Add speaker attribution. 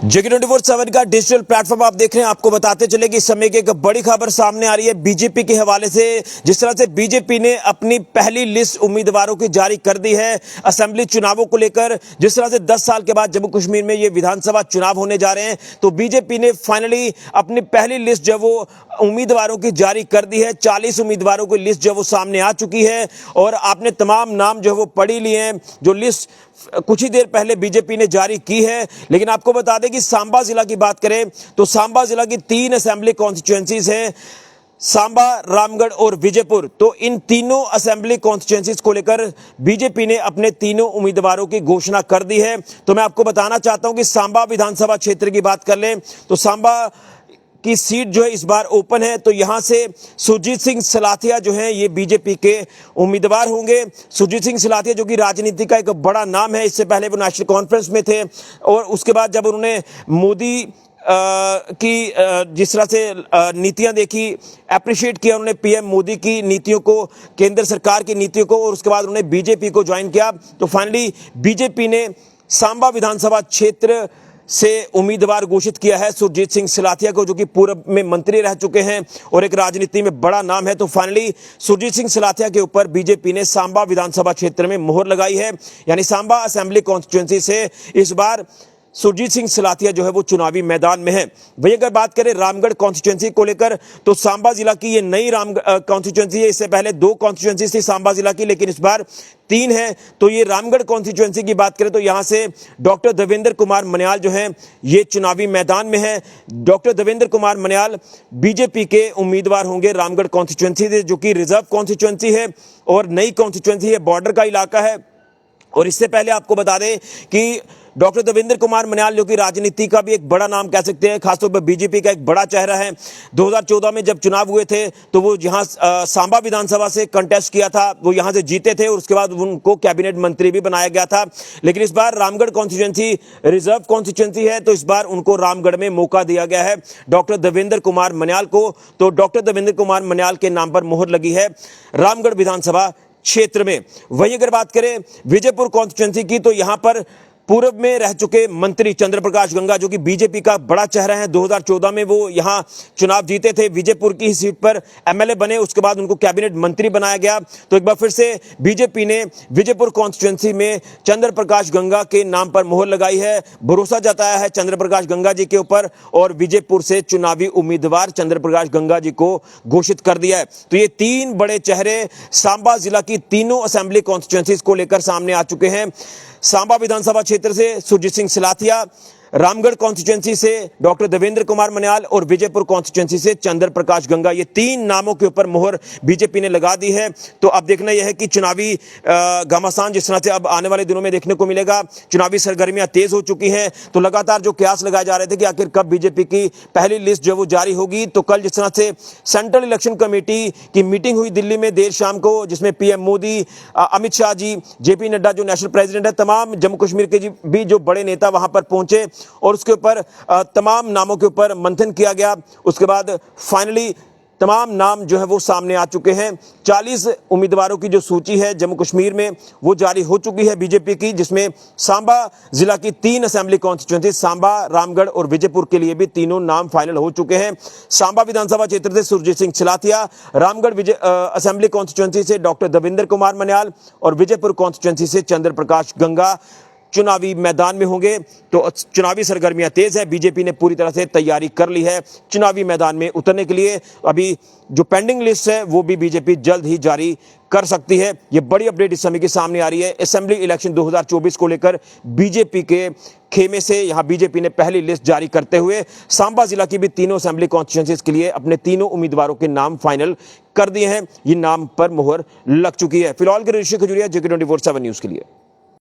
Speaker 1: JK24/7 का digital platform आप देख रहे हैं। आपको बताते चले कि इस समय की एक बड़ी खबर सामने आ रही है बीजेपी के हवाले से। जिस तरह से बीजेपी ने अपनी पहली लिस्ट उम्मीदवारों की जारी कर दी है असेंबली चुनावों को लेकर। जिस तरह से 10 साल के बाद जम्मू कश्मीर में ये विधानसभा चुनाव होने जा रहे हैं, तो बीजेपी ने फाइनली अपनी पहली लिस्ट जो वो उम्मीदवारों की जारी कर दी है। 40 उम्मीदवारों की लिस्ट जो वो सामने आ चुकी है और आपने तमाम नाम जो है वो पढ़ ही लिए हैं, जो लिस्ट कुछ ही देर पहले बीजेपी ने जारी की है। लेकिन आपको बता दें कि सांबा जिला की बात करें तो सांबा जिला की 3 असेंबली कॉन्स्टिट्यूएंसीज हैं, सांबा, रामगढ़ और विजयपुर। तो इन तीनों असेंबली कॉन्स्टिट्यूएंसीज को लेकर बीजेपी ने अपने तीनों उम्मीदवारों की घोषणा कर दी है। तो मैं आपको बताना चाहता हूं कि सांबा विधानसभा क्षेत्र की बात कर लें तो सांबा की सीट जो है इस बार ओपन है। तो यहां से सुरजीत सिंह सलाथिया जो हैं ये बीजेपी के उम्मीदवार होंगे। सुरजीत सिंह सलाथिया जो कि राजनीति का एक बड़ा नाम है, इससे पहले वो नेशनल कॉन्फ्रेंस में थे और उसके बाद जब उन्होंने मोदी की जिस तरह से नीतियां देखी, अप्रिशिएट किया उन्होंने पीएम मोदी की नीतियों को, केंद्र सरकार की नीतियों को, और उसके बाद उन्होंने बीजेपी को ज्वाइन किया। तो फाइनली बीजेपी ने सांबा विधानसभा क्षेत्र से उम्मीदवार घोषित किया है सुरजीत सिंह सलाथिया को, जो कि पूर्व में मंत्री रह चुके हैं और एक राजनीति में बड़ा नाम है। तो फाइनली सुरजीत सिंह सलाथिया के ऊपर बीजेपी ने सांबा विधानसभा क्षेत्र में मोहर लगाई है, यानी सांबा असेंबली कॉन्स्टिट्यूएंसी से इस बार सुरजीत सिंह सलाथिया जो है वो चुनावी मैदान में है। वही अगर बात करें रामगढ़ कॉन्स्टिट्यूएंसी को लेकर तो सांबा जिला की ये नई कॉन्स्टिट्यूएंसी है। इससे पहले 2 कॉन्स्टिट्यूएंसी थी सांबा जिला की, लेकिन इस बार 3 है। तो ये रामगढ़ कॉन्स्टिट्यूएंसी की बात करें तो यहां से डॉक्टर देवेंद्र कुमार मन्याल जो हैं ये चुनावी मैदान में है। डॉक्टर देवेंद्र कुमार मन्याल बीजेपी के उम्मीदवार होंगे रामगढ़ कॉन्स्टिट्यूएंसी से, जो कि रिजर्व कॉन्स्टिट्यूएंसी है और नई कॉन्स्टिट्यूएंसी है, बॉर्डर का इलाका है। और इससे पहले आपको बता दें कि डॉक्टर देवेंद्र कुमार मन्याल जो कि राजनीति का भी एक बड़ा नाम कह सकते हैं, खासतौर पर बीजेपी का एक बड़ा चेहरा है। 2014 में जब चुनाव हुए थे तो वो यहाँ सांबा विधानसभा से कंटेस्ट किया था, वो यहाँ से जीते थे और उसके बाद उनको कैबिनेट मंत्री भी बनाया गया था। लेकिन इस बार रामगढ़ कॉन्स्टिट्यूएंसी रिजर्व कॉन्स्टिट्यूएंसी है, तो इस बार उनको रामगढ़ में मौका दिया गया है डॉक्टर देवेंद्र कुमार मन्याल को। तो डॉक्टर देवेंद्र कुमार मन्याल के नाम पर मोहर लगी है रामगढ़ विधानसभा क्षेत्र में। वहीं अगर बात करें विजयपुर कॉन्स्टिट्यूएंसी की तो यहां पर पूर्व में रह चुके मंत्री चंद्र प्रकाश गंगा जो कि बीजेपी का बड़ा चेहरा है, 2014 में वो यहां चुनाव जीते थे, विजयपुर की सीट पर एमएलए बने, उसके बाद उनको कैबिनेट मंत्री बनाया गया। तो एक बार फिर से बीजेपी ने विजयपुर कॉन्स्टिट्यूएंसी में चंद्र प्रकाश गंगा के नाम पर मोहर लगाई है, भरोसा जताया है चंद्र प्रकाश गंगा जी के ऊपर और विजयपुर से चुनावी उम्मीदवार चंद्र प्रकाश गंगा जी को घोषित कर दिया है। तो ये 3 बड़े चेहरे सांबा जिला की तीनों असेंबली कॉन्स्टिट्यूएंसीज को लेकर सामने आ चुके हैं। सांबा विधानसभा क्षेत्र से सुरजीत सिंह सलाथिया, रामगढ़ कॉन्स्टिट्यूएंसी से डॉक्टर देवेंद्र कुमार मन्याल और विजयपुर कॉन्स्टिट्यूएंसी से चंद्र प्रकाश गंगा, ये 3 नामों के ऊपर मोहर बीजेपी ने लगा दी है। तो अब देखना यह है कि चुनावी घमासान जिस तरह से अब आने वाले दिनों में देखने को मिलेगा, चुनावी सरगर्मियां तेज हो चुकी हैं। तो लगातार जो कयास लगाए जा रहे थे कि आखिर कब बीजेपी की पहली लिस्ट जो वो जारी होगी, तो कल जिस तरह से सेंट्रल इलेक्शन कमेटी की मीटिंग हुई दिल्ली में देर शाम को, जिसमें पीएम मोदी, अमित शाह जी, जेपी नड्डा जो नेशनल प्रेसिडेंट है, तमाम जम्मू कश्मीर के भी जो बड़े नेता वहां पर पहुंचे और उसके ऊपर तमाम नामों के ऊपर मंथन किया गया। उसके बाद फाइनली तमाम नाम जो है वो सामने आ चुके हैं। 40 उम्मीदवारों की जो सूची है जम्मू कश्मीर में वो जारी हो चुकी है बीजेपी की, जिसमें सांबा जिला की 3 असेंबली कॉन्स्टिट्यूएंसी सांबा, रामगढ़ और विजयपुर के लिए भी तीनों नाम फाइनल हो चुके हैं। सांबा विधानसभा क्षेत्र से सुरजीत सिंह सलाथिया, रामगढ़ असेंबली कॉन्स्टिट्यूएंसी से डॉक्टर देवेंद्र कुमार मन्याल और विजयपुर कॉन्स्टिट्यूएंसी से चंद्र प्रकाश गंगा चुनावी मैदान में होंगे। तो चुनावी सरगर्मियां तेज है, बीजेपी ने पूरी तरह से तैयारी कर ली है चुनावी मैदान में उतरने के लिए। अभी जो पेंडिंग लिस्ट है वो भी बीजेपी जल्द ही जारी कर सकती है। ये बड़ी अपडेट इस समय की सामने आ रही है असेंबली इलेक्शन 2024 को लेकर। बीजेपी के खेमे से यहां बीजेपी ने पहली लिस्ट जारी करते हुए सांबा जिला की भी तीनों असेंबली कॉन्स्टिट्यूएंसीज के लिए अपने तीनों उम्मीदवारों के नाम फाइनल कर दिए हैं। ये नाम पर मोहर लग चुकी है। फिलहाल के ऋषि खजूरिया, JK24/7 न्यूज के लिए।